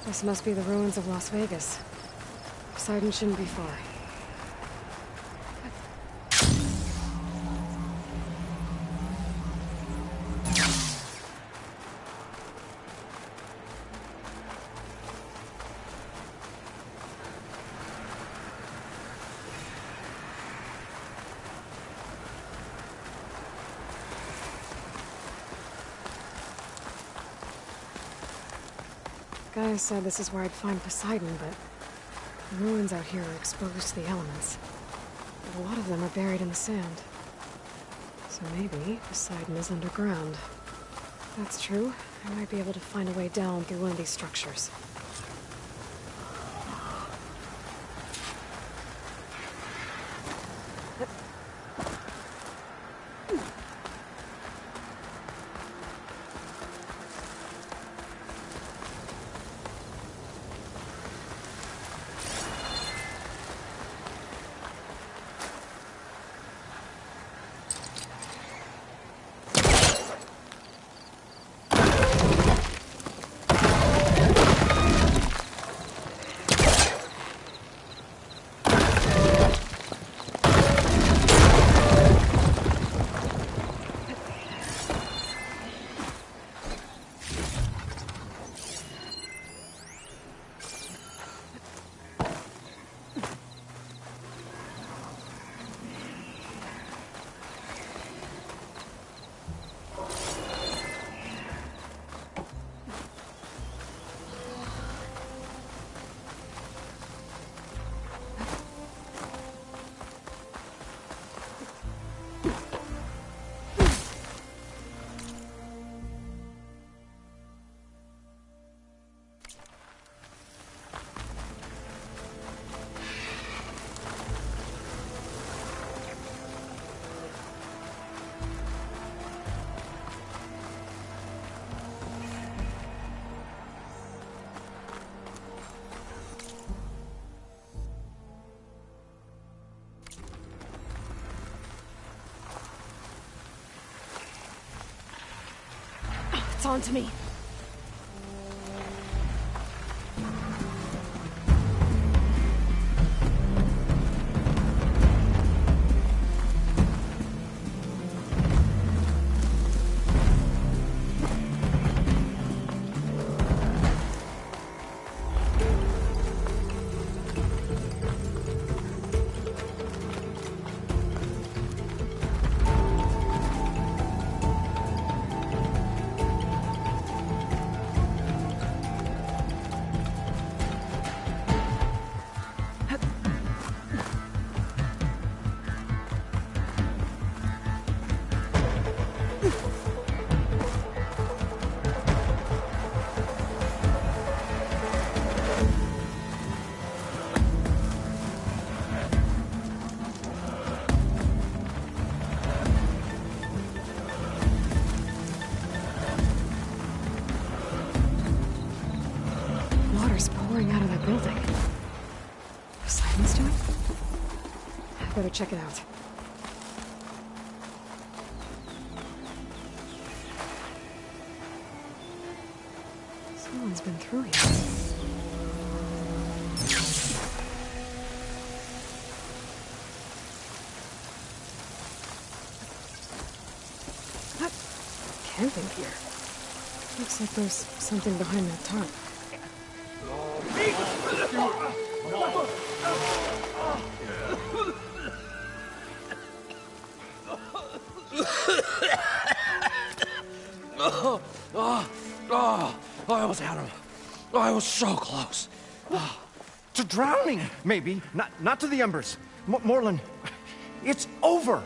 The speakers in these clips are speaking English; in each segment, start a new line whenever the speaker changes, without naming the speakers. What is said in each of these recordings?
This must be the ruins of Las Vegas. Poseidon shouldn't be far. Guy said this is where I'd find Poseidon, but the ruins out here are exposed to the elements. A lot of them are buried in the sand. So maybe Poseidon is underground. If that's true, I might be able to find a way down through one of these structures. It's on to me. Building. Poseidon's doing? I better check it out. Someone's been through here. Camping gear. Looks like there's something behind that tarp.
I was out of it. I was so close.
To drowning, maybe. Not to the embers. Moreland, it's over.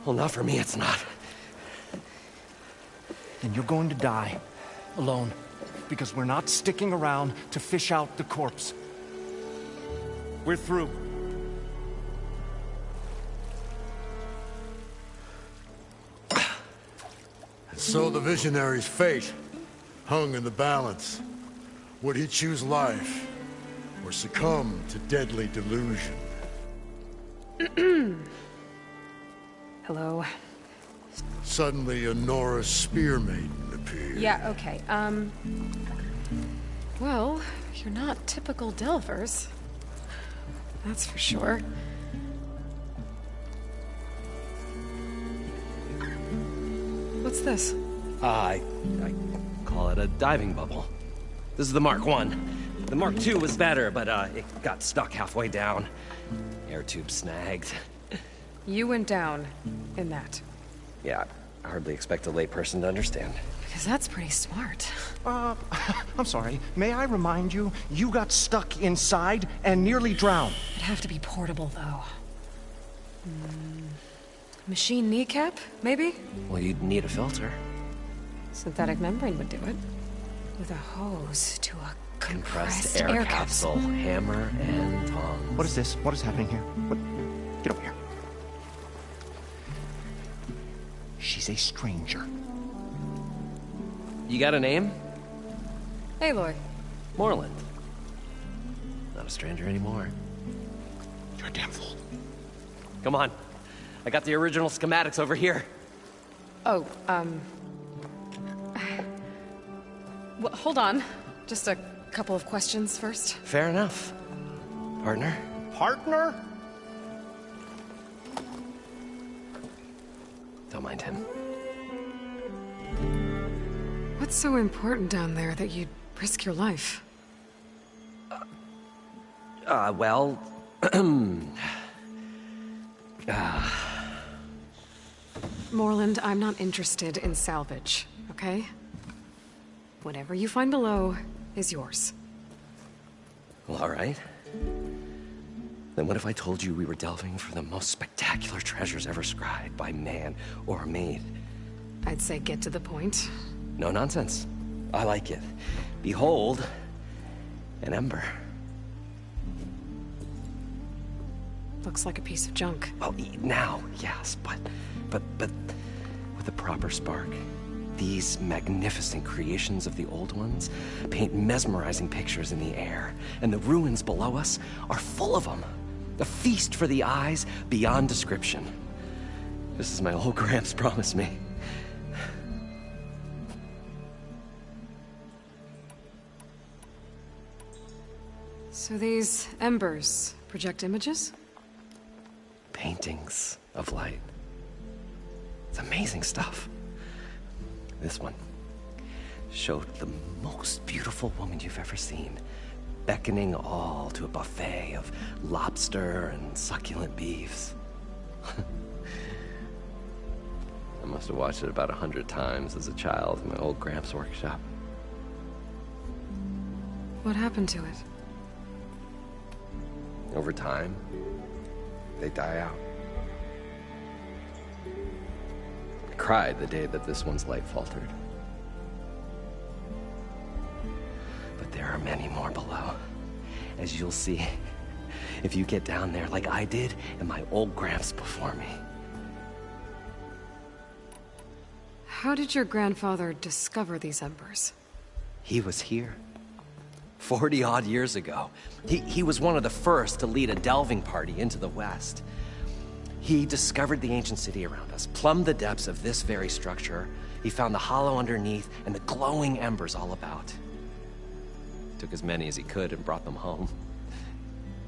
Well, not for me, it's not.
Then you're going to die. Alone. Because we're not sticking around to fish out the corpse. We're through.
So the visionary's fate hung in the balance. Would he choose life or succumb to deadly delusion?
Hello.
Suddenly, a Norris spear maiden appeared.
Yeah, okay. Well, you're not typical Delvers. That's for sure. What's this?
I call it a diving bubble. This is the Mark 1. The Mark 2 was better, but it got stuck halfway down. Air tube snagged.
You went down in that.
Yeah, I hardly expect a layperson to understand.
Because that's pretty smart.
I'm sorry. May I remind you, you got stuck inside and nearly drowned.
It'd have to be portable, though. Machine kneecap, maybe?
Well, you'd need a filter.
Synthetic membrane would do it. With a hose to a
Compressed air capsule, hammer and tongs.
What is this? What is happening here? What? Get over here. She's a stranger.
You got a name?
Aloy.
Moreland. Not a stranger anymore.
You're a damn fool.
Come on. I got the original schematics over here.
Oh, well, hold on. Just a couple of questions first.
Fair enough. Partner?
Partner?
Don't mind him.
What's so important down there that you'd risk your life?
Well...
Moreland, I'm not interested in salvage, okay? Whatever you find below is yours.
Well, all right. Then what if I told you we were delving for the most spectacular treasures ever scribed by man or maid?
I'd say get to the point.
No nonsense. I like it. Behold, an ember.
Looks like a piece of junk.
Well, now, yes, but with a proper spark. These magnificent creations of the old ones paint mesmerizing pictures in the air, and the ruins below us are full of them. A feast for the eyes beyond description. Just as my old Gramps promised me.
So these embers project images?
Paintings of light. It's amazing stuff. This one showed the most beautiful woman you've ever seen, beckoning all to a buffet of lobster and succulent beefs. I must have watched it about 100 times as a child in my old Gramps' workshop.
What happened to it?
Over time, they die out. I cried the day that this one's light faltered. But there are many more below, as you'll see if you get down there like I did and my old Gramps before me.
How did your grandfather discover these embers?
He was here 40-odd years ago. He was one of the first to lead a delving party into the West. He discovered the ancient city around us, plumbed the depths of this very structure. He found the hollow underneath and the glowing embers all about. Took as many as he could and brought them home.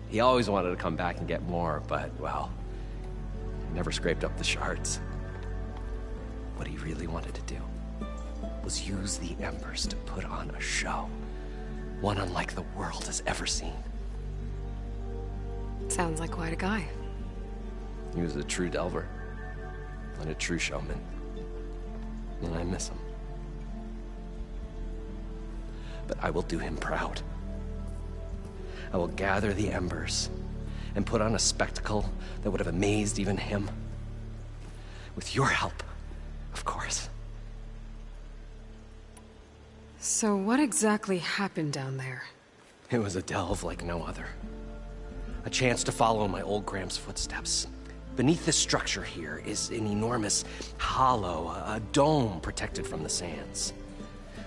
He always wanted to come back and get more, but, well, never scraped up the shards. What he really wanted to do was use the embers to put on a show. One unlike the world has ever seen.
Sounds like quite a guy.
He was a true delver, and a true showman. And I miss him. But I will do him proud. I will gather the embers and put on a spectacle that would have amazed even him. With your help, of course.
So what exactly happened down there?
It was a delve like no other. A chance to follow my old Gramps' footsteps. Beneath this structure here is an enormous hollow, a dome protected from the sands.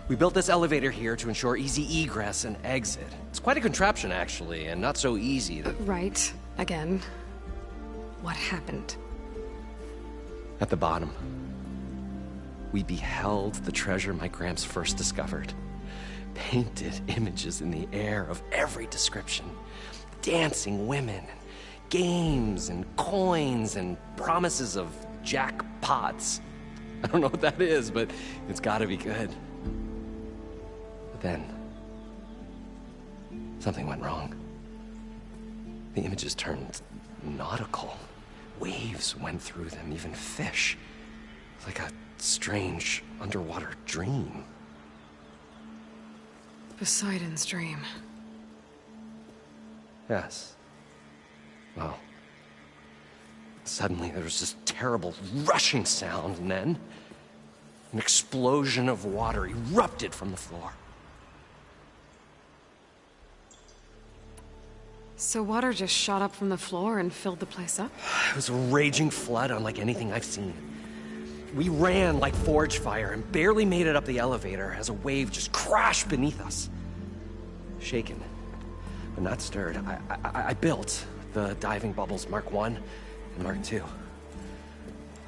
We built this elevator here to ensure easy egress and exit. It's quite a contraption, actually, and not so easy to...
Right. Again. What happened?
At the bottom, we beheld the treasure my Gramps first discovered. painted images in the air of every description. Dancing women, games and coins and promises of jackpots. I don't know what that is, but it's gotta be good. But then, something went wrong. The images turned nautical. Waves went through them, even fish. Like a strange underwater dream.
Poseidon's dream.
Yes. Well, suddenly there was this terrible rushing sound, and then an explosion of water erupted from the floor.
So water just shot up from the floor and filled the place up?
It was a raging flood unlike anything I've seen. We ran like forge fire and barely made it up the elevator as a wave just crashed beneath us. Shaken, but not stirred, I built the diving bubbles Mark I and Mark II.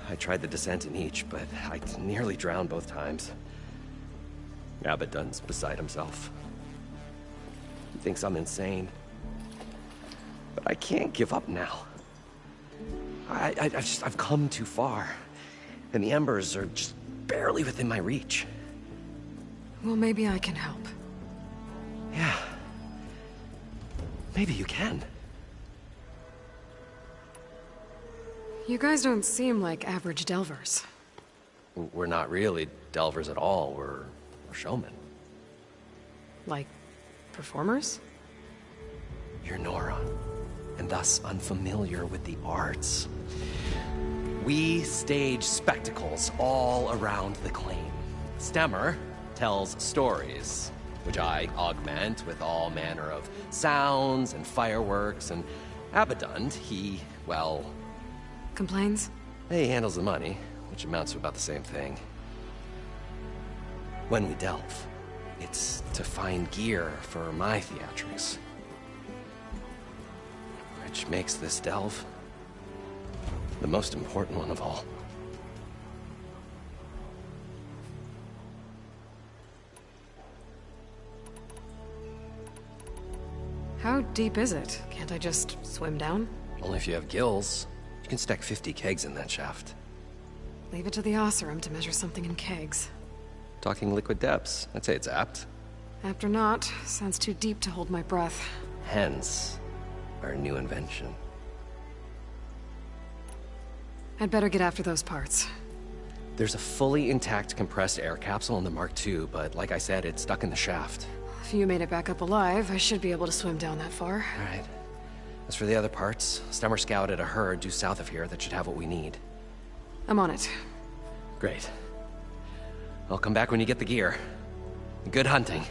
I tried the descent in each, but I nearly drowned both times. Abaddon's beside himself. He thinks I'm insane. But I can't give up now. I've come too far. And the embers are just barely within my reach.
Well, maybe I can help.
Yeah. Maybe you can.
You guys don't seem like average delvers.
We're not really delvers at all. We're showmen.
Like, performers?
You're Nora, and thus unfamiliar with the arts. We stage spectacles all around the claim. Stemmer tells stories, which I augment with all manner of sounds and fireworks, and Abaddon, he, well...
Complains?
He handles the money, which amounts to about the same thing. When we delve, it's to find gear for my theatrics. Which makes this delve the most important one of all.
How deep is it? Can't I just swim down?
Only if you have gills. You can stack 50 kegs in that shaft.
Leave it to the Oseram to measure something in kegs.
Talking liquid depths, I'd say it's apt.
Apt or not, sounds too deep to hold my breath.
Hence, our new invention.
I'd better get after those parts.
There's a fully intact compressed air capsule in the Mark II, but like I said, it's stuck in the shaft.
If you made it back up alive, I should be able to swim down that far.
All right. As for the other parts, Stemmer scouted a herd due south of here that should have what we need.
I'm on it.
Great. I'll come back when you get the gear. Good hunting.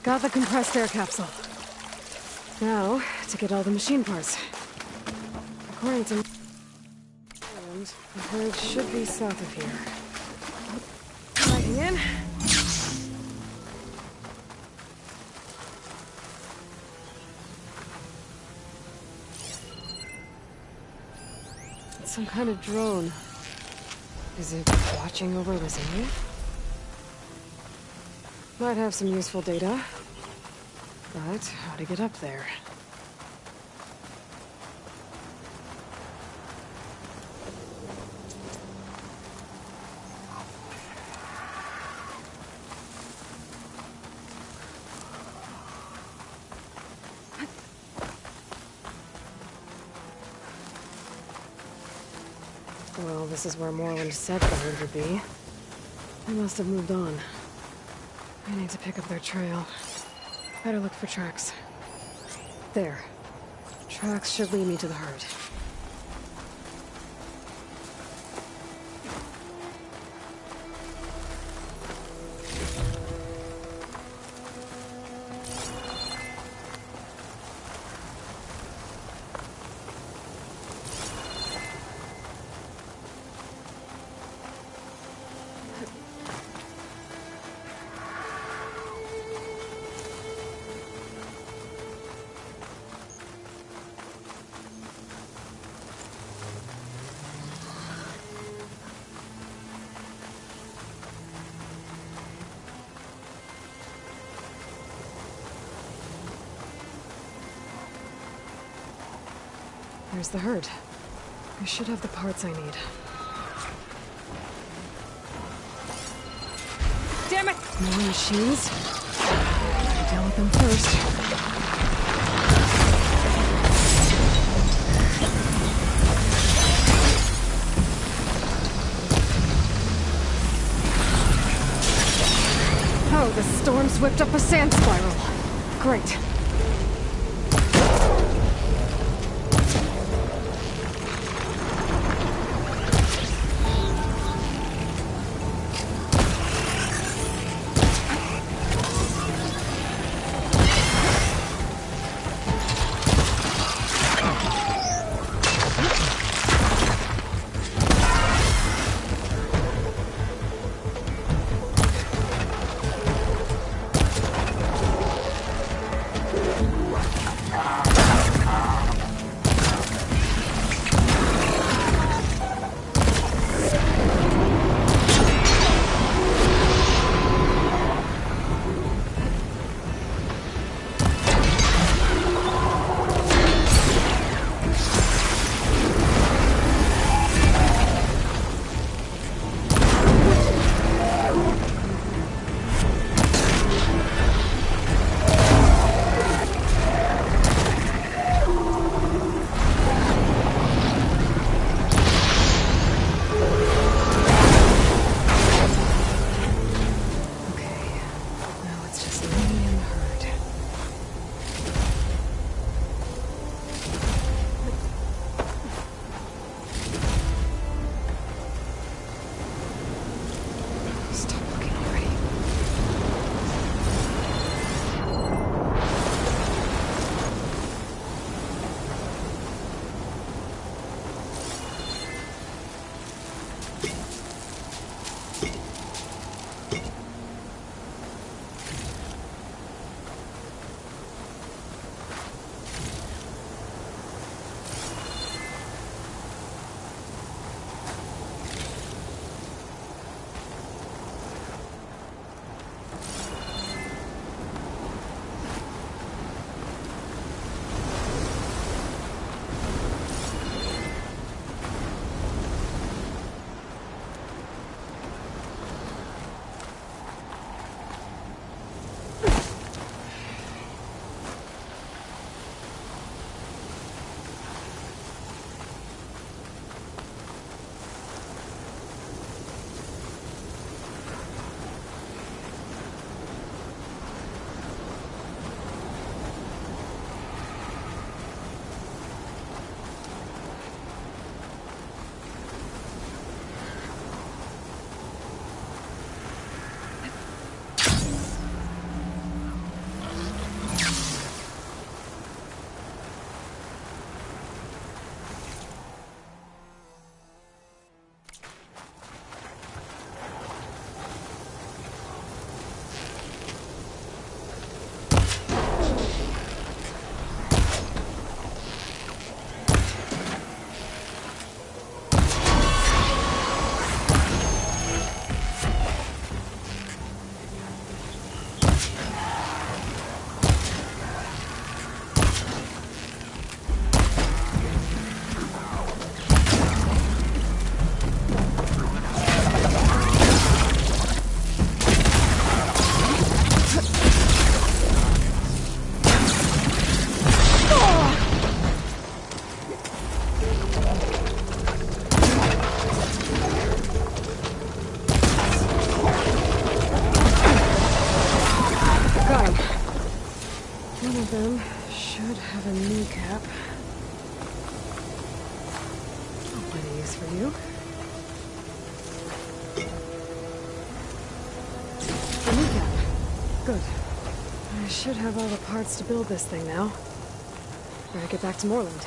Got the compressed air capsule. Now, to get all the machine parts. According to... the herd should be south of here. Lighting in. It's some kind of drone. Is it watching over Lasagna? Might have some useful data. But how to get up there? Well, this is where Moreland said the herd would be. They must have moved on. I need to pick up their trail. Better look for tracks. There. Tracks should lead me to the herd. There's the herd. I should have the parts I need. Damn it! More machines? Gotta deal with them first. Oh, the storm's whipped up a sand spiral. Great. them should have a kneecap. I'll find a use for you. A kneecap. Good. I should have all the parts to build this thing now. Better get back to Moreland.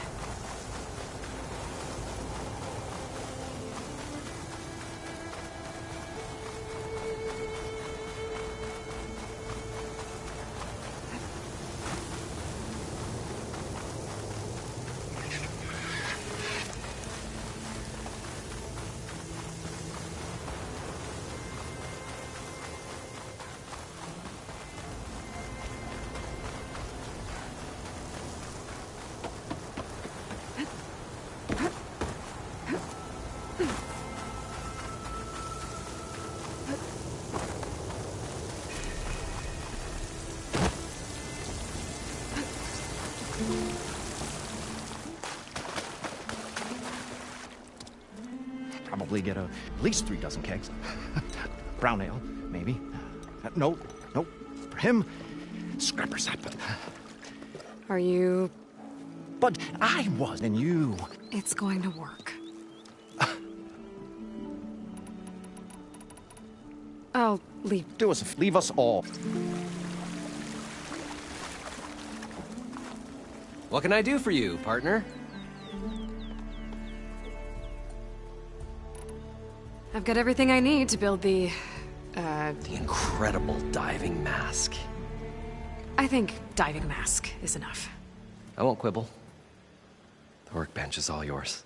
probably get at least 3 dozen kegs. Brown ale, maybe. No, for him, scrapper sap.
Are you...
But I was, and you.
It's going to work. I'll leave.
Leave us all.
What can I do for you, partner?
I've got everything I need to build the
incredible diving mask.
I think diving mask is enough.
I won't quibble. The workbench is all yours.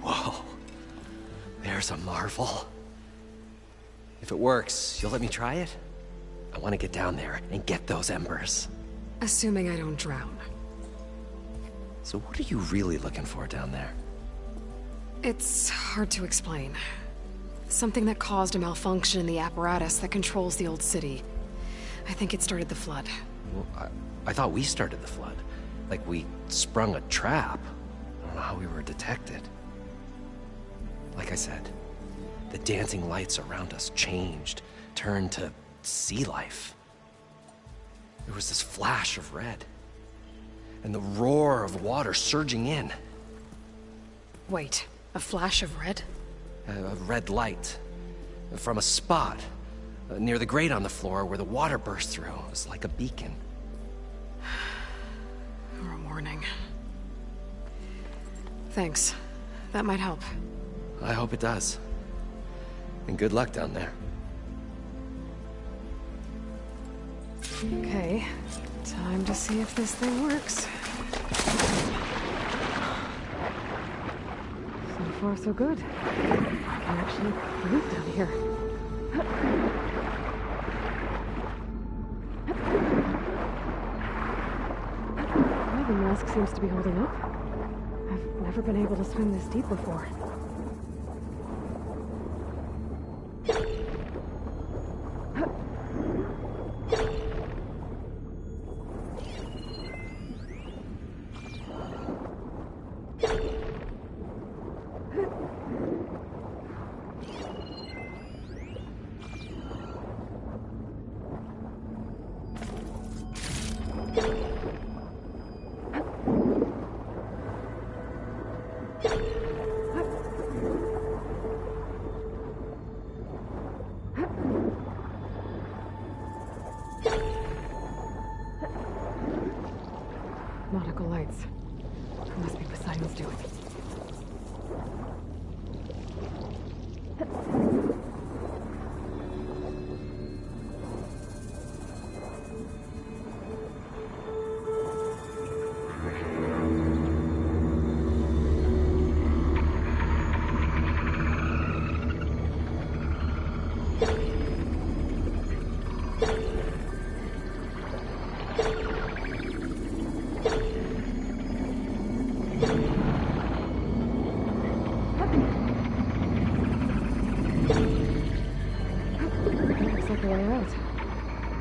Whoa. There's a marvel. If it works, you'll let me try it? I want to get down there and get those embers.
Assuming I don't drown.
So what are you really looking for down there?
It's hard to explain. Something that caused a malfunction in the apparatus that controls the old city. I think it started the flood.
Well, I thought we started the flood. Like we sprung a trap. I don't know how we were detected. Like I said, the dancing lights around us changed, turned to sea life. There was this flash of red, and the roar of water surging in.
Wait, a flash of red?
A red light from a spot near the grate on the floor where the water burst through. It was like a beacon.
Or a warning. Thanks. That might help.
I hope it does. And good luck down there.
Okay, time to see if this thing works. So far, so good. I can actually breathe down here. Well, the mask seems to be holding up. I've never been able to swim this deep before. Nautical lights. Must be Poseidon's doing.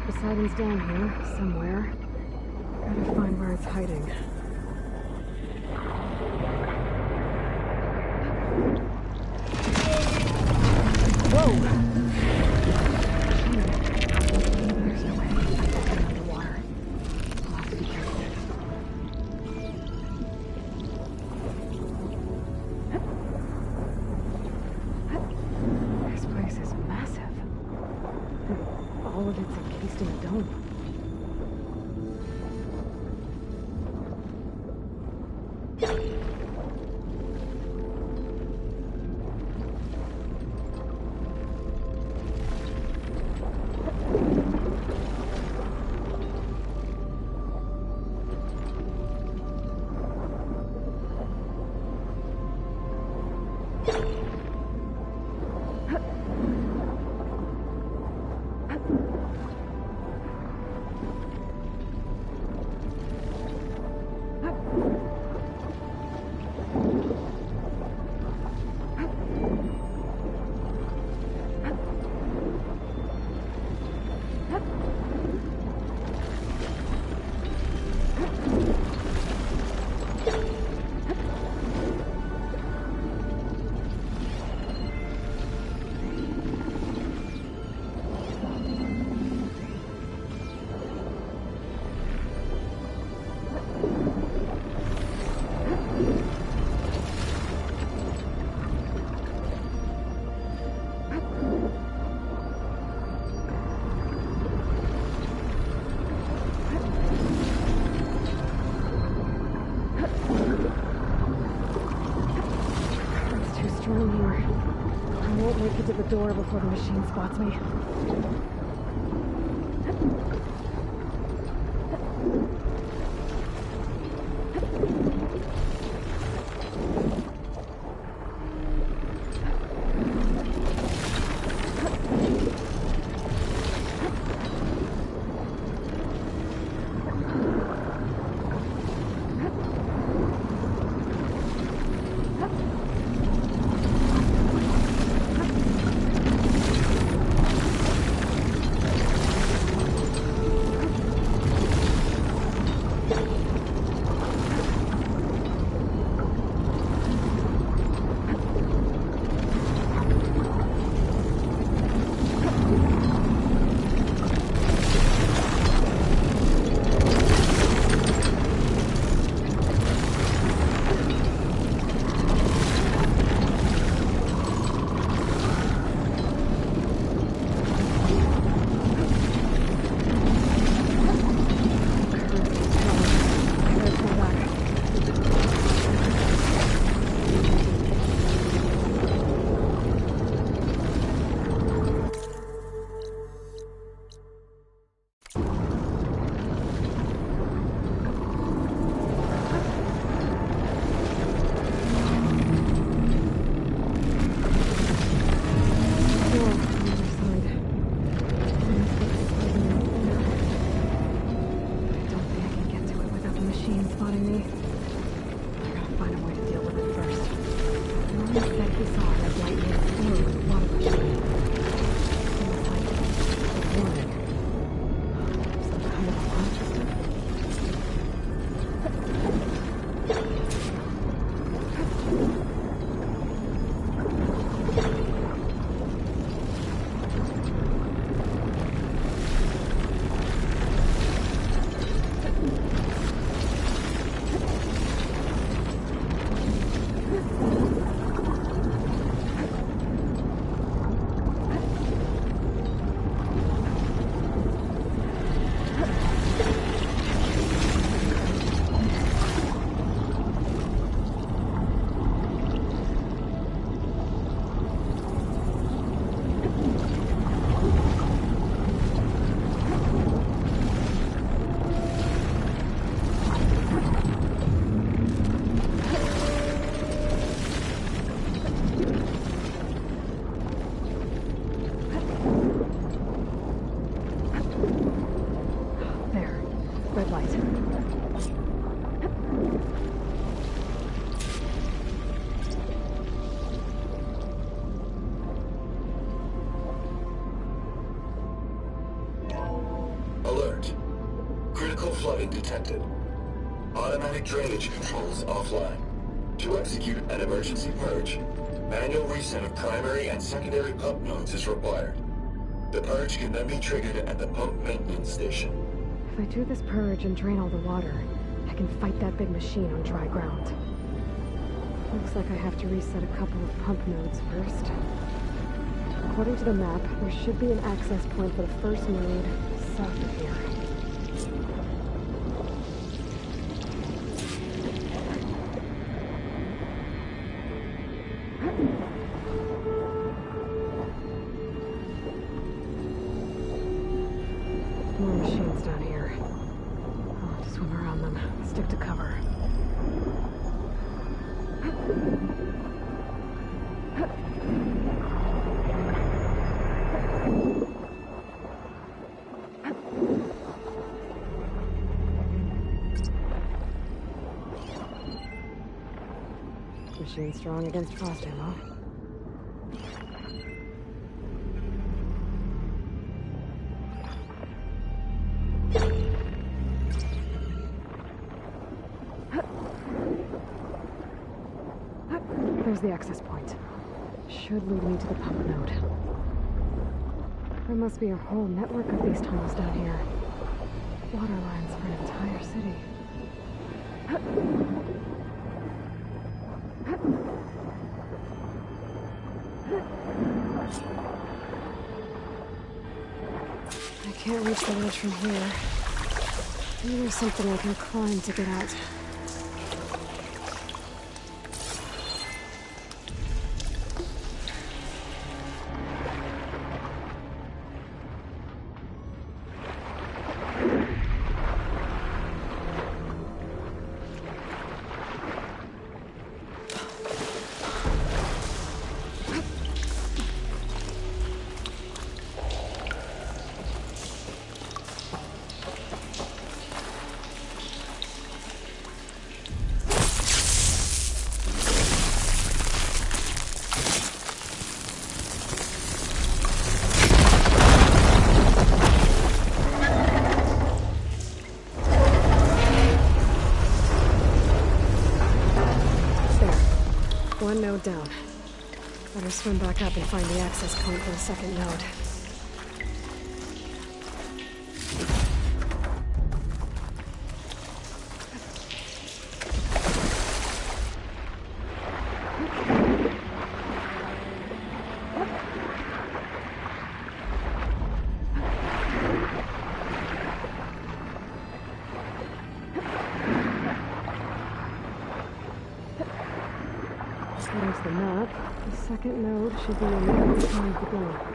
Poseidon's down here, somewhere. Gotta find where it's hiding. Whoa! There's no way I can get underwater. I'll have to be careful. This place is massive. All of it's encased in a dome. while I'm here. I won't make it to the door before the machine spots me.
Alert. Critical flooding detected. Automatic drainage controls offline. To execute an emergency purge, manual reset of primary and secondary pump nodes is required. The purge can then be triggered at the pump maintenance station.
If I do this purge and drain all the water, I can fight that big machine on dry ground. Looks like I have to reset a couple of pump nodes first. According to the map, there should be an access point for the first node south of here. More machines down here. I'll have to swim around them. Stick to cover. Machine strong against frost ammo. There's the access point. Should lead me to the pump node. There must be a whole network of these tunnels down here. Water lines for an entire city. I can't reach the ledge from here. Maybe there's something I can climb to get out. One node down. Better swim back up and find the access point for the second node. There's the map. The second node should be on the other side of the door.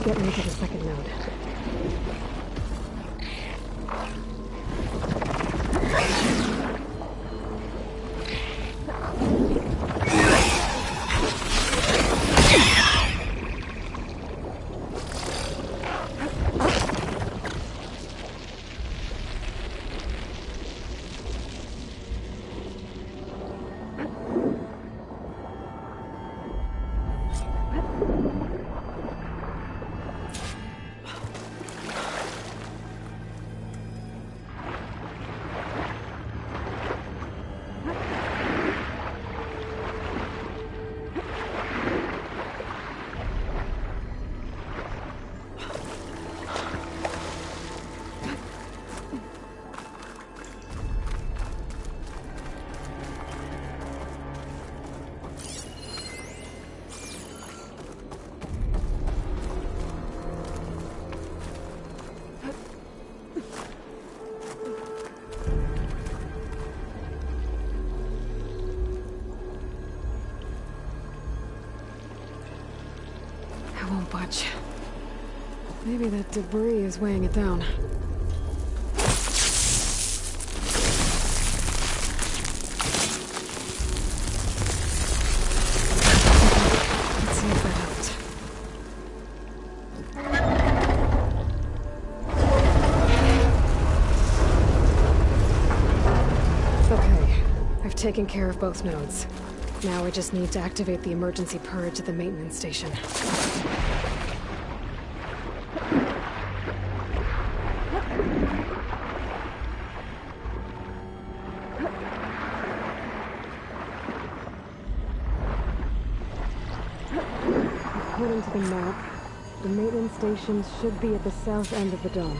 Get me to the second node. I won't budge. Maybe that debris is weighing it down. Let's see if that helped. Okay, I've taken care of both nodes. Now I just need to activate the emergency purge at the maintenance station. According to the map, the maintenance station should be at the south end of the dome.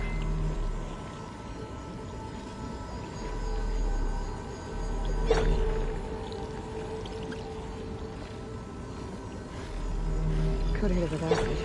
Could hit it with acid.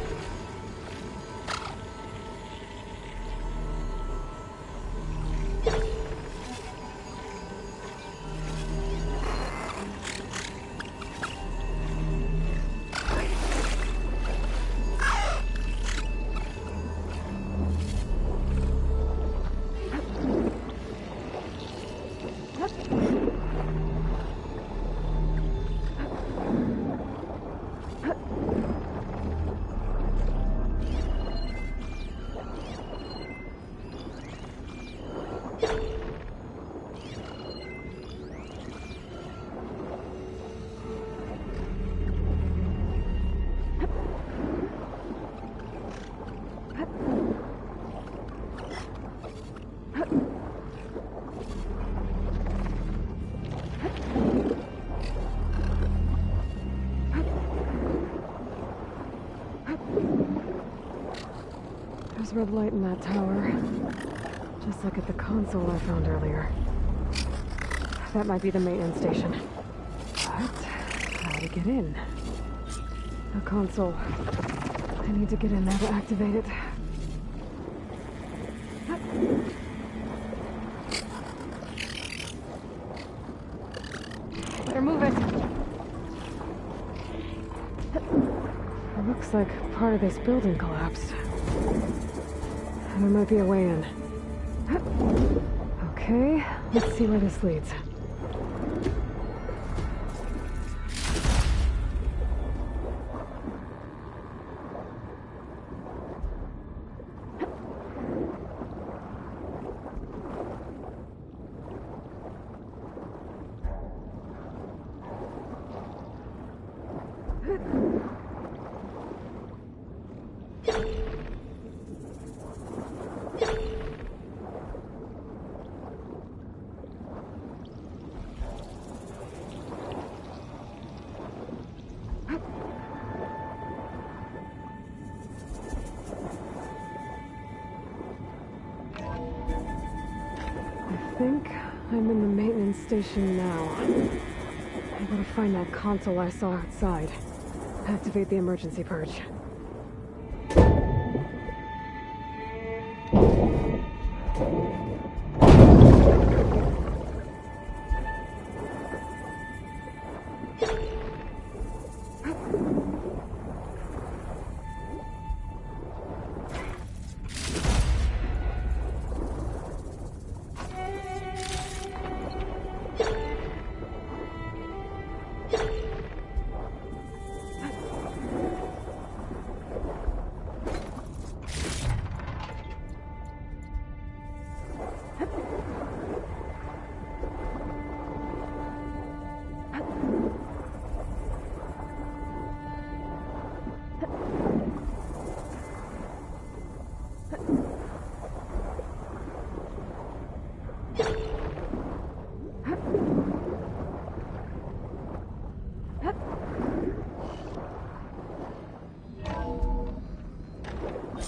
There's red light in that tower. Just like at the console I found earlier. That might be the maintenance station. But how to get in? The console. I need to get in there to activate it. Looks like part of this building collapsed. There might be a way in. Okay, let's see where this leads. I think I'm in the maintenance station now. I gotta find that console I saw outside. Activate the emergency purge.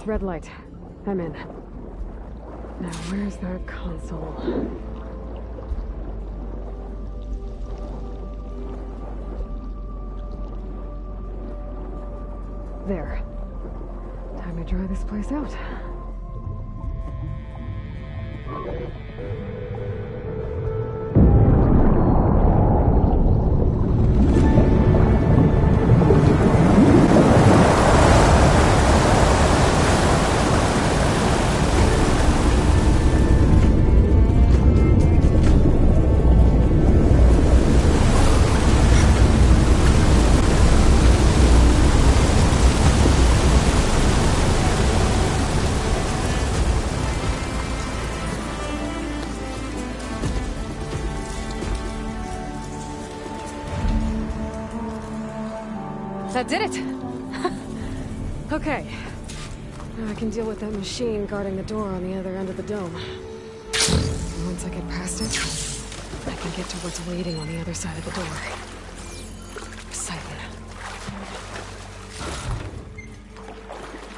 Red light. I'm in. Now, where's that console? There. Time to dry this place out. That did it! Okay. Now I can deal with that machine guarding the door on the other end of the dome. And once I get past it, I can get to what's waiting on the other side of the door. Exciting.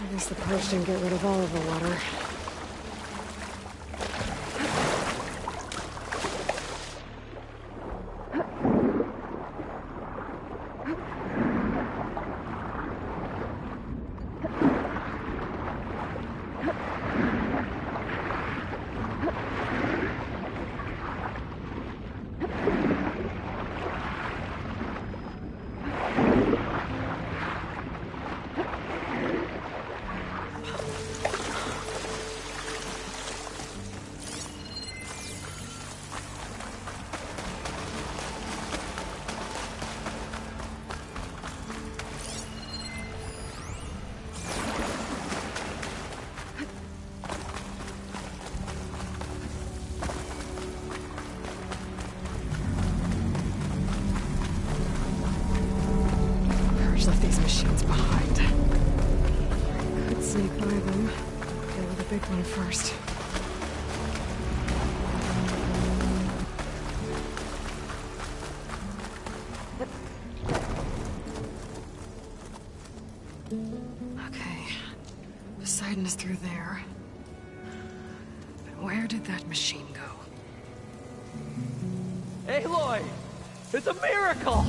I guess the purge didn't get rid of all of the water. Left these machines behind. Could sneak by them. Deal with the big one first. Okay. Poseidon is through there. But where did that machine go?
Aloy! It's a miracle!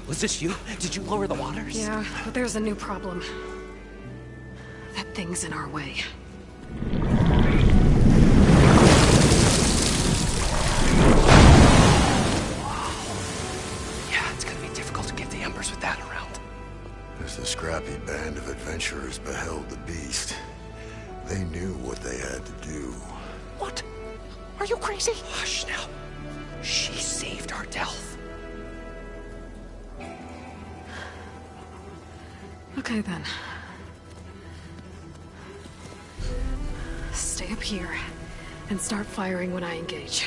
Was this you? Did you lower the waters?
Yeah, but there's a new problem. That things in our way.
Yeah, it's gonna be difficult to get the embers with that around.
As the scrappy band of adventurers beheld the beast, they knew what they had to do.
What? Are you crazy? Hush now. She saved our Delph.
Okay then. Stay up here and start firing when I engage.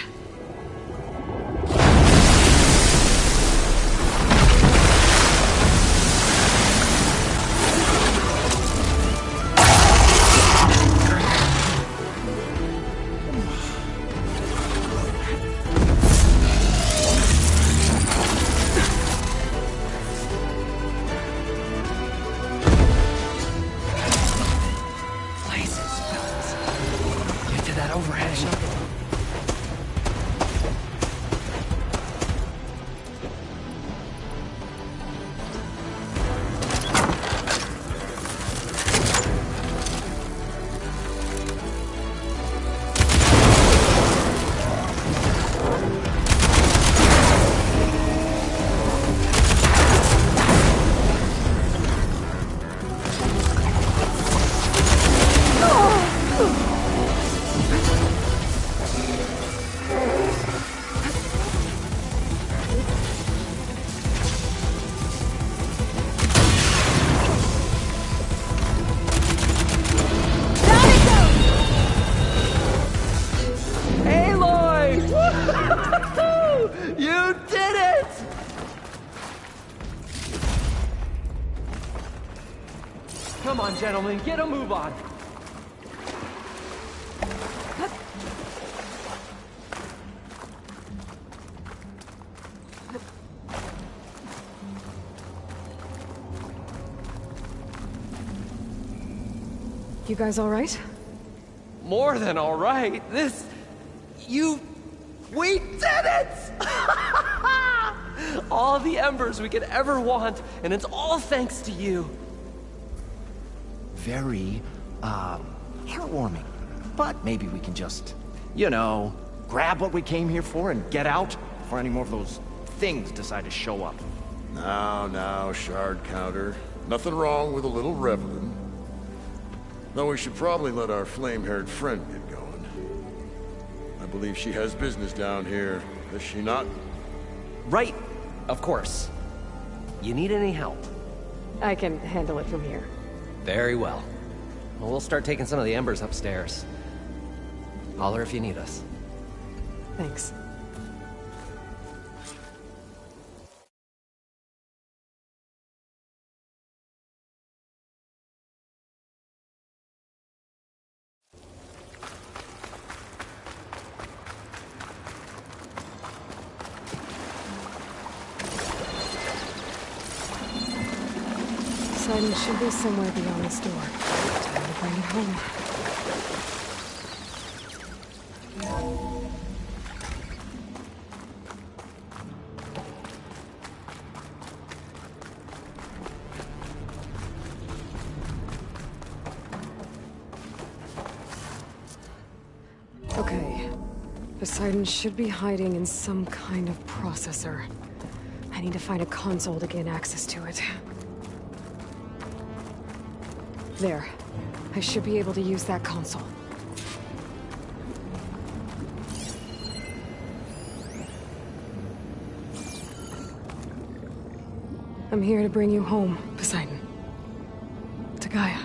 You did it! Come on, gentlemen, get a move on.
You guys all right?
More than all right. We did it! All the embers we could ever want, and it's all thanks to you.
Very, heartwarming. But maybe we can just, grab what we came here for and get out before any more of those things decide to show up.
Now, shard counter. Nothing wrong with a little reveling. Though we should probably let our flame-haired friend get going. I believe she has business down here, does she not?
Right, of course. You need any help?
I can handle it from here.
Very well. We'll start taking some of the embers upstairs. Holler if you need us.
Thanks. Poseidon should be somewhere beyond this door. Time to bring it home. Okay. Poseidon should be hiding in some kind of processor. I need to find a console to gain access to it. There. I should be able to use that console. I'm here to bring you home, Poseidon. To Gaia.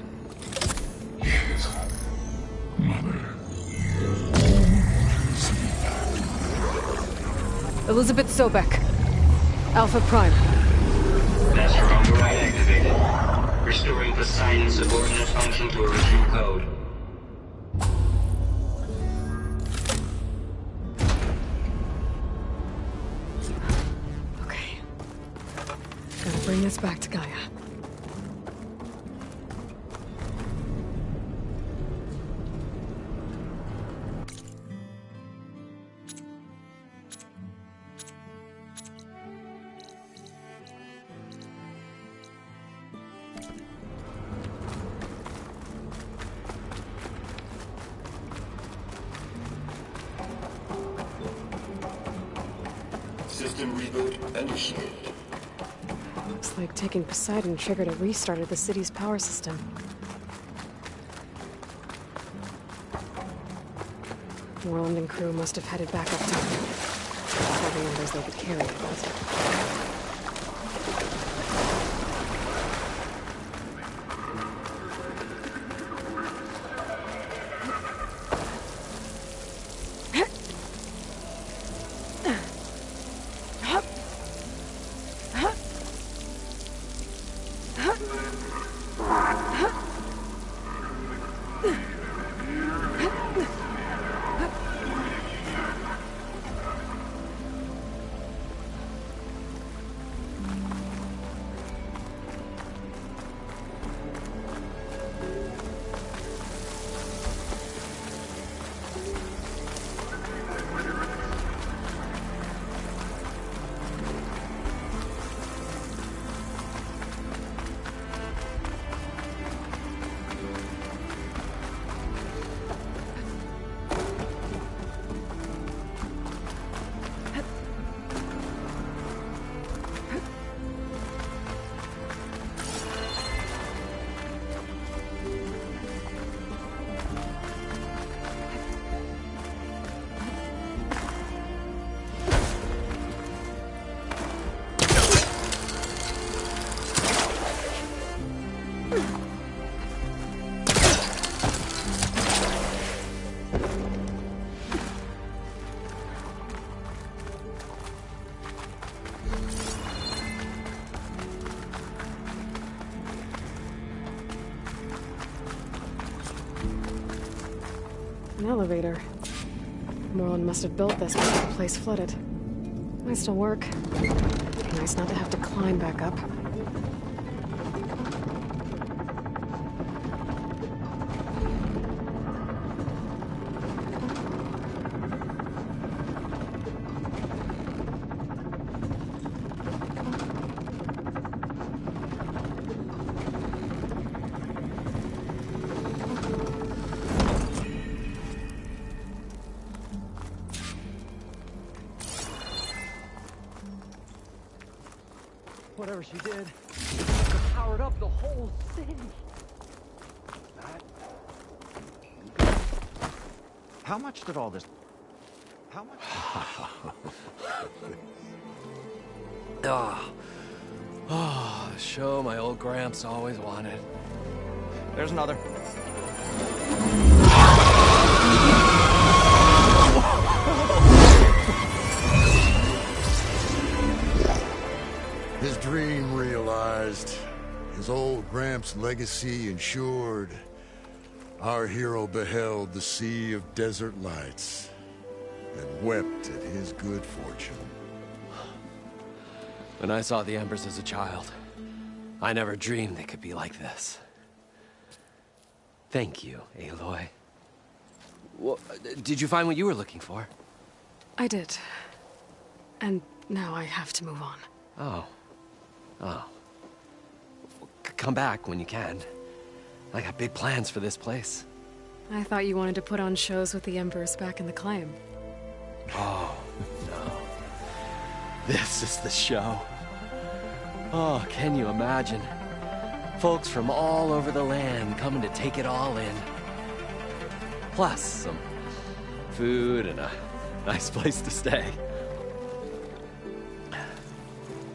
Elizabeth Sobek. Alpha Prime.
Master override activated. Restoring Poseidon's subordinate function to original code.
Okay. Gotta bring this back to Gaia.
System reboot initiated.
Looks like taking Poseidon triggered a restart of the city's power system. Moreland and crew must have headed back up top. All the embers they could carry, but... An elevator. Moreland must have built this before the place flooded. Might still work. Nice not to have to climb back up.
Whatever she did, powered up the whole city. How much did all this... How much...
Oh, the show my old Gramps always wanted.
There's another.
His dream realized, his old Gramps' legacy ensured. Our hero beheld the sea of desert lights and wept at his good fortune.
When I saw the embers as a child, I never dreamed they could be like this. Thank you, Aloy. Well, did you find what you were looking for?
I did. And now I have to move on.
Oh. Come back when you can. I got big plans for this place.
I thought you wanted to put on shows with the Embers back in the claim.
Oh, no. This is the show. Oh, can you imagine? Folks from all over the land coming to take it all in. Plus some food and a nice place to stay.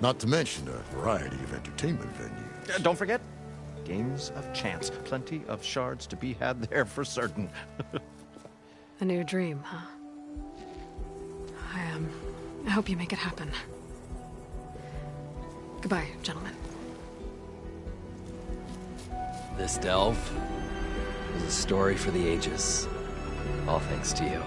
Not to mention a variety of entertainment venues.
Don't forget, games of chance. Plenty of shards to be had there for certain.
A new dream, huh? I hope you make it happen. Goodbye, gentlemen.
This delve is a story for the ages. All thanks to you.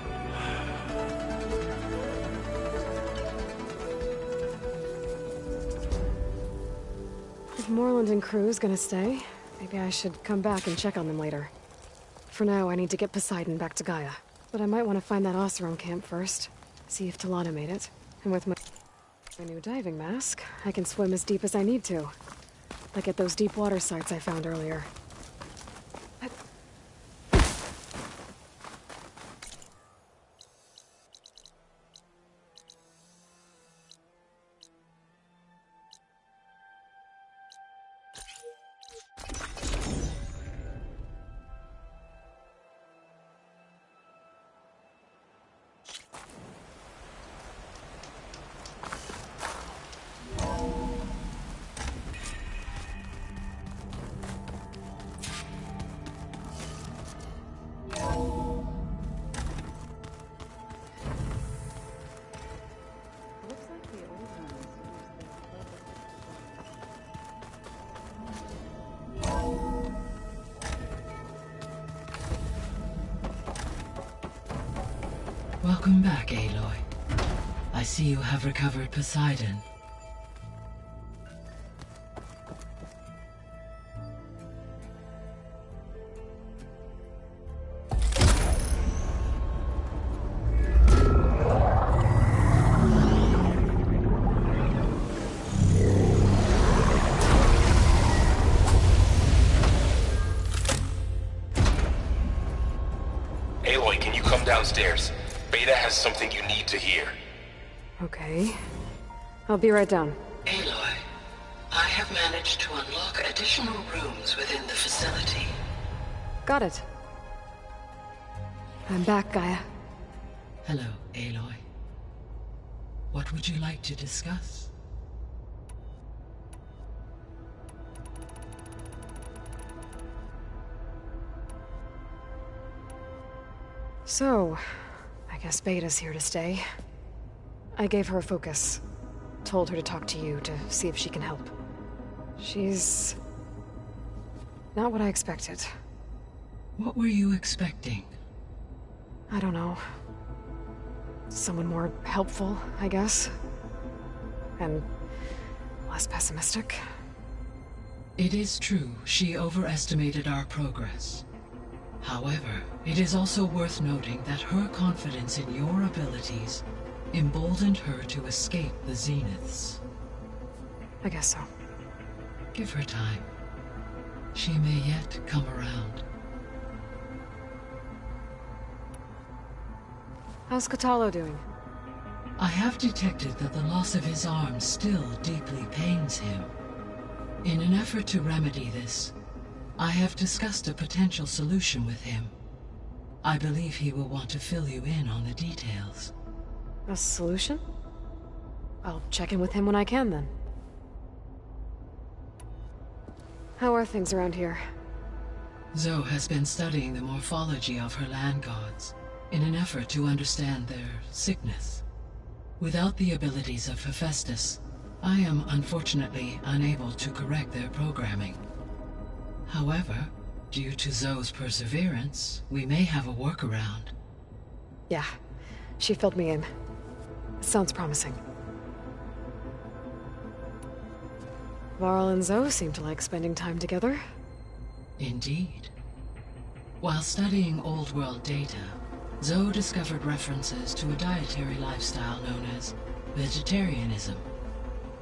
If Moreland and crew's gonna stay, maybe I should come back and check on them later. For now, I need to get Poseidon back to Gaia. But I might want to find that Oseram camp first. See if Talana made it. And with my new diving mask, I can swim as deep as I need to. Like at those deep water sites I found earlier.
Welcome back, Aloy. I see you have recovered Poseidon.
Aloy, can you come downstairs? Beta has something you need to hear.
Okay. I'll be right down.
Aloy, I have managed to unlock additional rooms within the facility.
Got it. I'm back, Gaia.
Hello, Aloy. What would you like to discuss?
So, I guess Beta's here to stay. I gave her a focus. Told her to talk to you to see if she can help. She's... not what I expected.
What were you expecting?
I don't know. Someone more helpful, I guess. And less pessimistic.
It is true, she overestimated our progress. However, it is also worth noting that her confidence in your abilities emboldened her to escape the Zeniths.
I guess so.
Give her time. She may yet come around.
How's Katalo doing?
I have detected that the loss of his arm still deeply pains him. In an effort to remedy this, I have discussed a potential solution with him. I believe he will want to fill you in on the details.
A solution? I'll check in with him when I can, then. How are things around here?
Zoe has been studying the morphology of her land gods in an effort to understand their sickness. Without the abilities of Hephaestus, I am unfortunately unable to correct their programming. However, due to Zoe's perseverance, we may have a workaround.
Yeah, she filled me in. It sounds promising. Varl and Zoe seem to like spending time together.
Indeed. While studying Old World data, Zoe discovered references to a dietary lifestyle known as vegetarianism.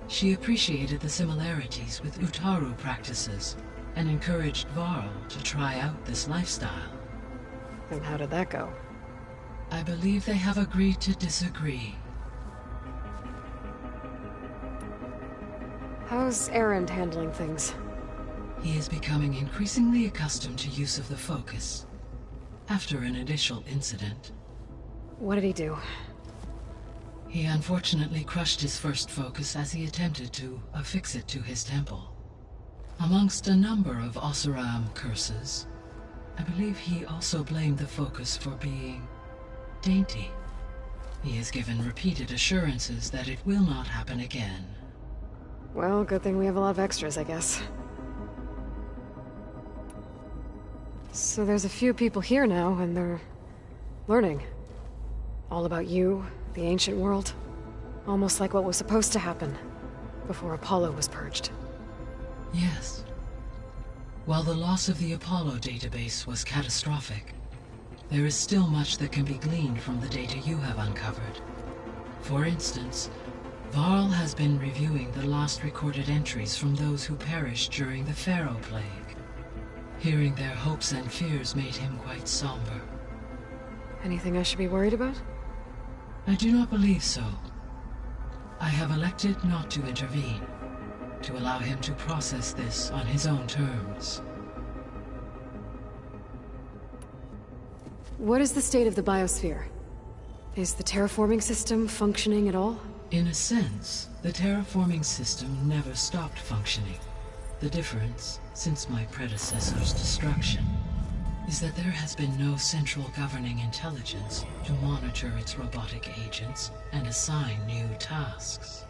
She appreciated the similarities with Utaru practices and encouraged Varl to try out this lifestyle.
And how did that go?
I believe they have agreed to disagree.
How's Erend handling things?
He is becoming increasingly accustomed to use of the focus, after an initial incident.
What did he do?
He unfortunately crushed his first focus as he attempted to affix it to his temple. Amongst a number of Oseram curses, I believe he also blamed the focus for being dainty. He has given repeated assurances that it will not happen again.
Well, good thing we have a lot of extras, I guess. So there's a few people here now, and they're learning. All about you, the ancient world. Almost like what was supposed to happen before Apollo was purged.
Yes. While the loss of the Apollo database was catastrophic, there is still much that can be gleaned from the data you have uncovered. For instance, Varl has been reviewing the last recorded entries from those who perished during the Pharaoh Plague. Hearing their hopes and fears made him quite somber.
Anything I should be worried about?
I do not believe so. I have elected not to intervene, to allow him to process this on his own terms.
What is the state of the biosphere? Is the terraforming system functioning at all?
In a sense, the terraforming system never stopped functioning. The difference, since my predecessor's destruction, is that there has been no central governing intelligence to monitor its robotic agents and assign new tasks.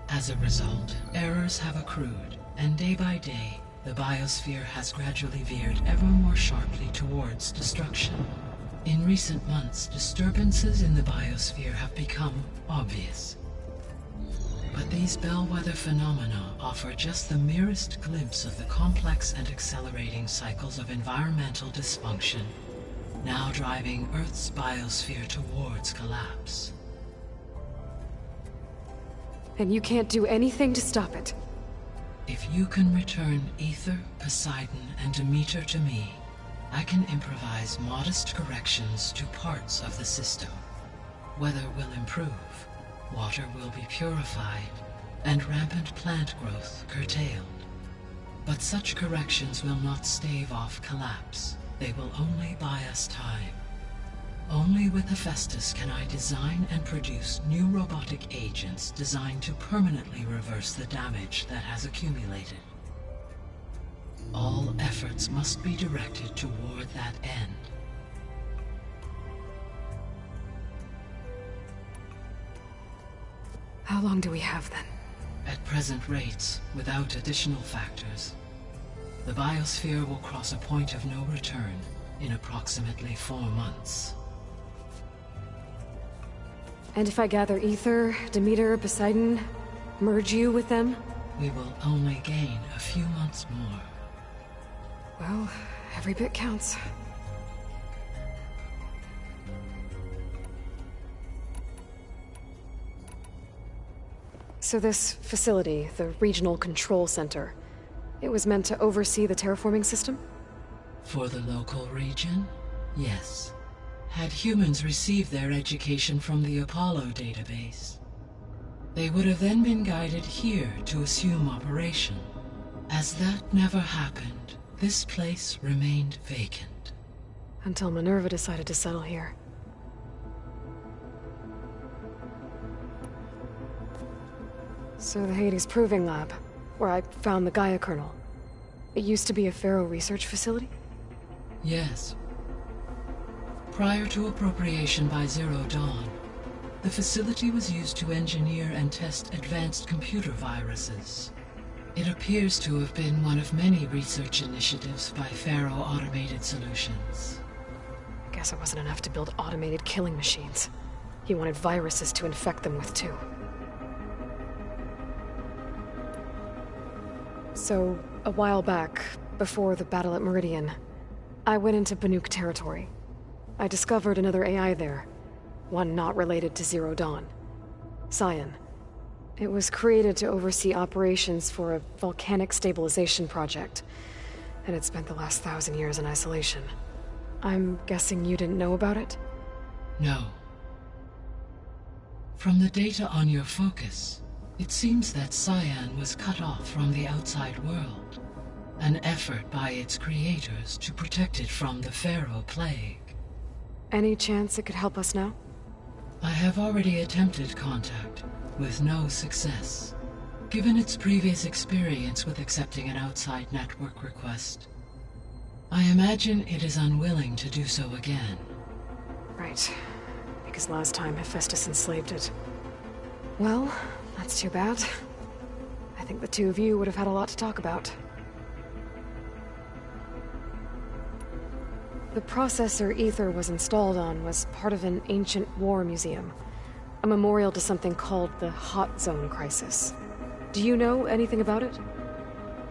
As a result, errors have accrued, and day by day, the biosphere has gradually veered ever more sharply towards destruction. In recent months, disturbances in the biosphere have become obvious. But these bellwether phenomena offer just the merest glimpse of the complex and accelerating cycles of environmental dysfunction, now driving Earth's biosphere towards collapse.
And you can't do anything to stop it?
If you can return Ether, Poseidon, and Demeter to me, I can improvise modest corrections to parts of the system. Weather will improve, water will be purified, and rampant plant growth curtailed. But such corrections will not stave off collapse. They will only buy us time. Only with Hephaestus can I design and produce new robotic agents designed to permanently reverse the damage that has accumulated. All efforts must be directed toward that end.
How long do we have then?
At present rates, without additional factors, the biosphere will cross a point of no return in approximately 4 months.
And if I gather Ether, Demeter, Poseidon, merge you with them?
We will only gain a few months more.
Well, every bit counts. So this facility, the Regional Control Center, it was meant to oversee the terraforming system?
For the local region, yes. Had humans received their education from the Apollo database, they would have then been guided here to assume operation. As that never happened, this place remained vacant.
Until Minerva decided to settle here. So the Hades Proving Lab, where I found the Gaia kernel, it used to be a Pharaoh research facility?
Yes. Prior to appropriation by Zero Dawn, the facility was used to engineer and test advanced computer viruses. It appears to have been one of many research initiatives by Pharaoh Automated Solutions.
I guess it wasn't enough to build automated killing machines. He wanted viruses to infect them with too. So, a while back, before the battle at Meridian, I went into Banuk territory. I discovered another AI there, one not related to Zero Dawn. Cyan. It was created to oversee operations for a volcanic stabilization project, and it spent the last 1,000 years in isolation. I'm guessing you didn't know about it?
No. From the data on your focus, it seems that Cyan was cut off from the outside world, an effort by its creators to protect it from the Pharaoh plague.
Any chance it could help us now?
I have already attempted contact, with no success. Given its previous experience with accepting an outside network request, I imagine it is unwilling to do so again.
Right. Because last time Hephaestus enslaved it. Well, that's too bad. I think the two of you would have had a lot to talk about. The processor Ether was installed on was part of an ancient war museum. A memorial to something called the Hot Zone Crisis. Do you know anything about it?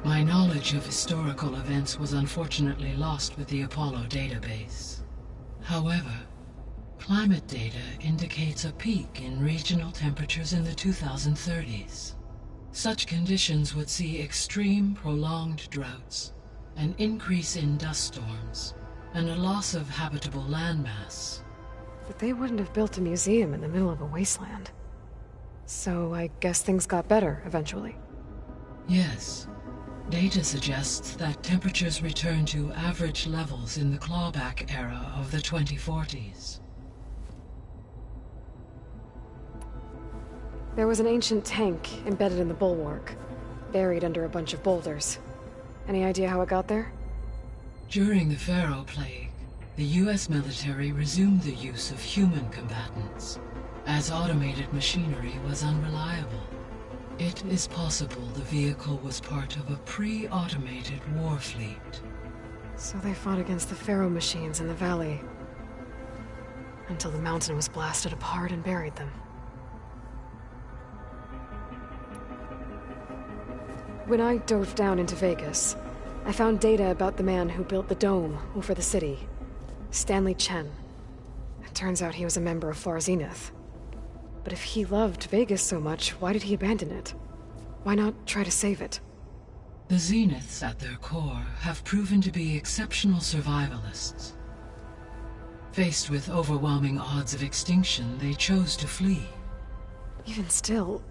My knowledge of historical events was unfortunately lost with the Apollo database. However, climate data indicates a peak in regional temperatures in the 2030s. Such conditions would see extreme, prolonged droughts, an increase in dust storms, and a loss of habitable landmass.
But they wouldn't have built a museum in the middle of a wasteland. So I guess things got better eventually.
Yes. Data suggests that temperatures returned to average levels in the clawback era of the 2040s.
There was an ancient tank embedded in the bulwark, buried under a bunch of boulders. Any idea how it got there?
During the Pharaoh plague, the US military resumed the use of human combatants, as automated machinery was unreliable. It is possible the vehicle was part of a pre-automated war fleet.
So they fought against the Pharaoh machines in the valley. until the mountain was blasted apart and buried them. When I dove down into Vegas, I found data about the man who built the dome over the city, Stanley Chen. It turns out he was a member of Far Zenith. But if he loved Vegas so much, why did he abandon it? Why not try to save it?
The Zeniths, at their core, have proven to be exceptional survivalists. Faced with overwhelming odds of extinction, they chose to flee.
Even still,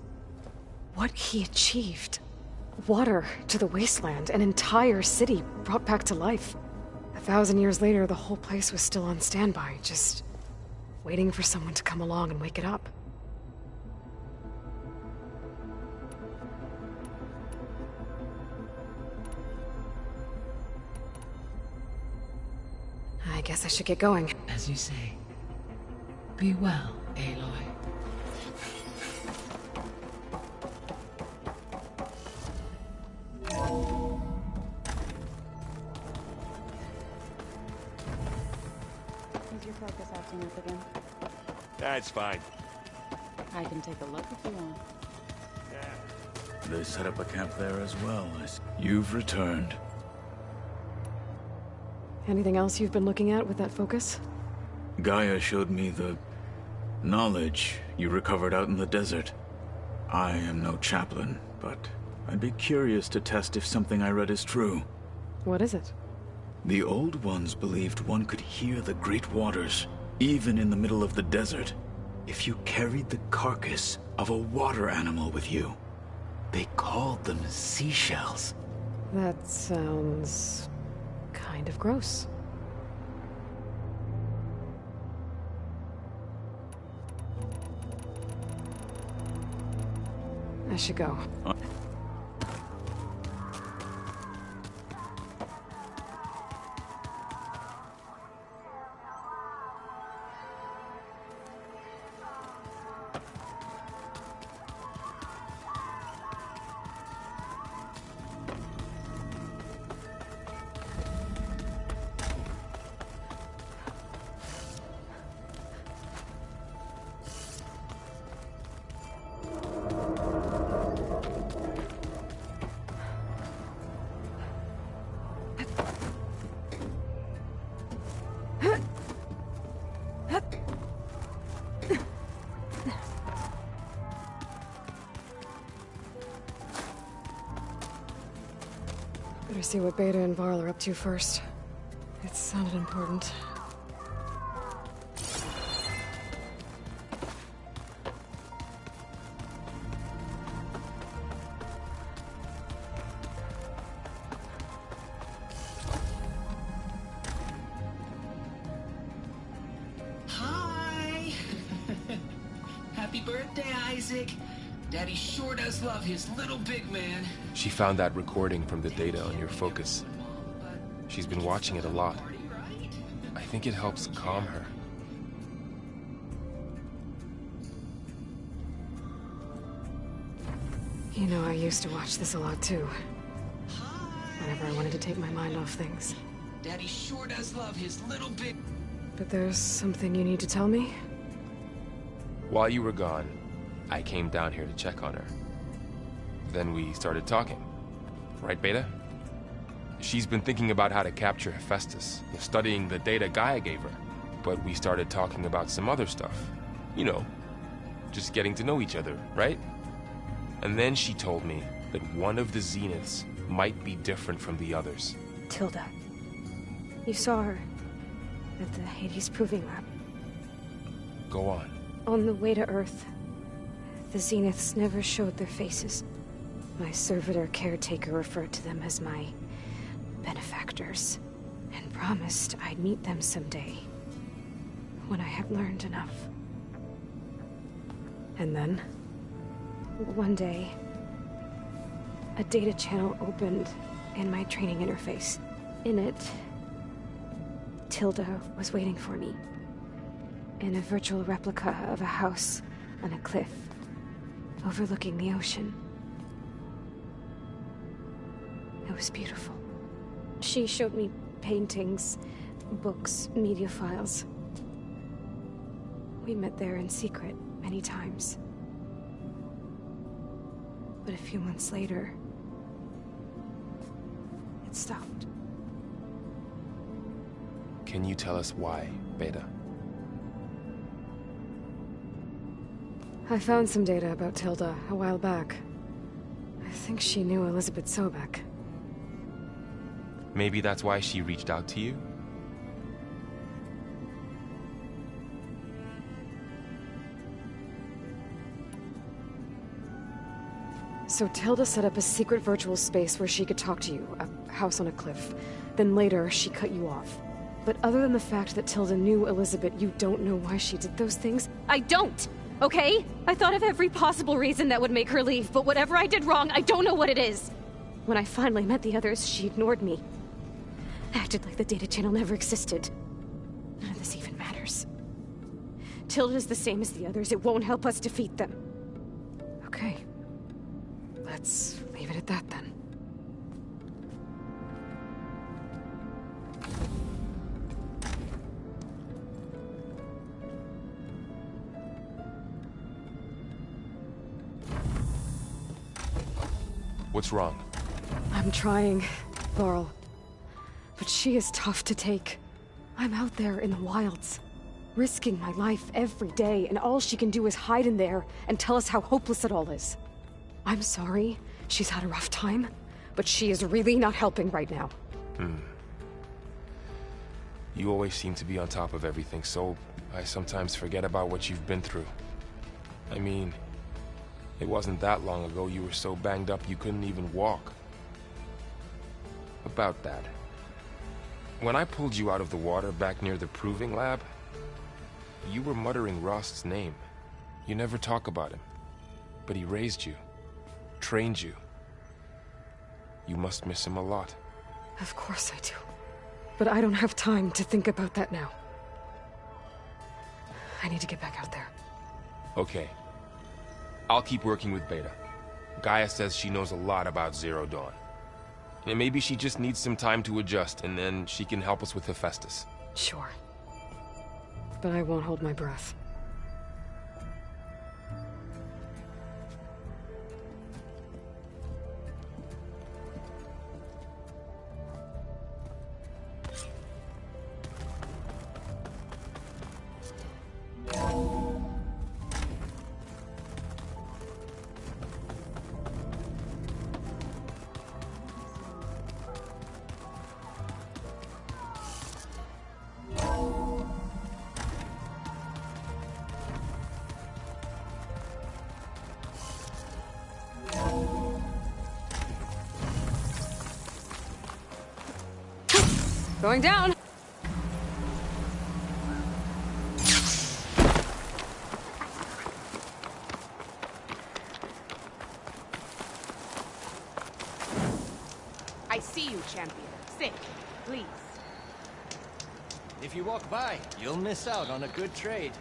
what he achieved. Water to the wasteland, an entire city brought back to life. 1,000 years later, the whole place was still on standby, just waiting for someone to come along and wake it up. I guess I should get going.
As you say. Be well, Aloy.
Is your focus acting up again?
That's fine.
I can take a look if you want.
They set up a camp there as well. You've returned.
Anything else you've been looking at with that focus?
Gaia showed me the knowledge you recovered out in the desert. I am no chaplain, but I'd be curious to test if something I read is true.
What is it?
The Old Ones believed one could hear the great waters, even in the middle of the desert, if you carried the carcass of a water animal with you. They called them seashells.
That sounds kind of gross. I should go. Better see what Beta and Varl are up to first. It sounded important.
Hi! Happy birthday, Isaac! Daddy sure does love his little big man.
She found that recording from the data on your focus. She's been watching it a lot. I think it helps calm her.
You know, I used to watch this a lot too. Whenever I wanted to take my mind off things.
Daddy sure does love his little big...
But there's something you need to tell me?
While you were gone, I came down here to check on her. Then we started talking. Right, Beta? She's been thinking about how to capture Hephaestus, studying the data Gaia gave her. But we started talking about some other stuff. You know, just getting to know each other, right? And then she told me that one of the Zeniths might be different from the others.
Tilda. You saw her at the Hades Proving Lab.
Go on.
On the way to Earth, the Zeniths never showed their faces. My servitor caretaker referred to them as my benefactors, and promised I'd meet them someday, when I had learned enough.
And then?
One day, a data channel opened in my training interface. In it, Tilda was waiting for me, in a virtual replica of a house on a cliff, overlooking the ocean. It was beautiful. She showed me paintings, books, media files. We met there in secret many times. But a few months later, it stopped.
Can you tell us why, Beta?
I found some data about Tilda a while back. I think she knew Elizabeth Sobek.
Maybe that's why she reached out to you?
So Tilda set up a secret virtual space where she could talk to you, a house on a cliff. Then later, she cut you off. But other than the fact that Tilda knew Elizabeth, you don't know why she did those things?
I don't! Okay? I thought of every possible reason that would make her leave, but whatever I did wrong, I don't know what it is! When I finally met the others, she ignored me. Acted like the data channel never existed. None of this even matters. Tilda's the same as the others. It won't help us defeat them.
Okay. Let's leave it at that then.
What's wrong?
I'm trying, Laurel. But she is tough to take. I'm out there in the wilds, risking my life every day, and all she can do is hide in there and tell us how hopeless it all is. I'm sorry, she's had a rough time, but she is really not helping right now.
You always seem to be on top of everything, so I sometimes forget about what you've been through. I mean, it wasn't that long ago you were so banged up you couldn't even walk. About that. When I pulled you out of the water back near the proving lab, you were muttering Rost's name. You never talk about him. But he raised you. Trained you. You must miss him a lot.
Of course I do. But I don't have time to think about that now. I need to get back out there.
Okay. I'll keep working with Beta. Gaia says she knows a lot about Zero Dawn. And maybe she just needs some time to adjust, and then she can help us with Hephaestus.
Sure. But I won't hold my breath. Going down!
I see you, champion. Sit, please.
If you walk by, you'll miss out on a good trade.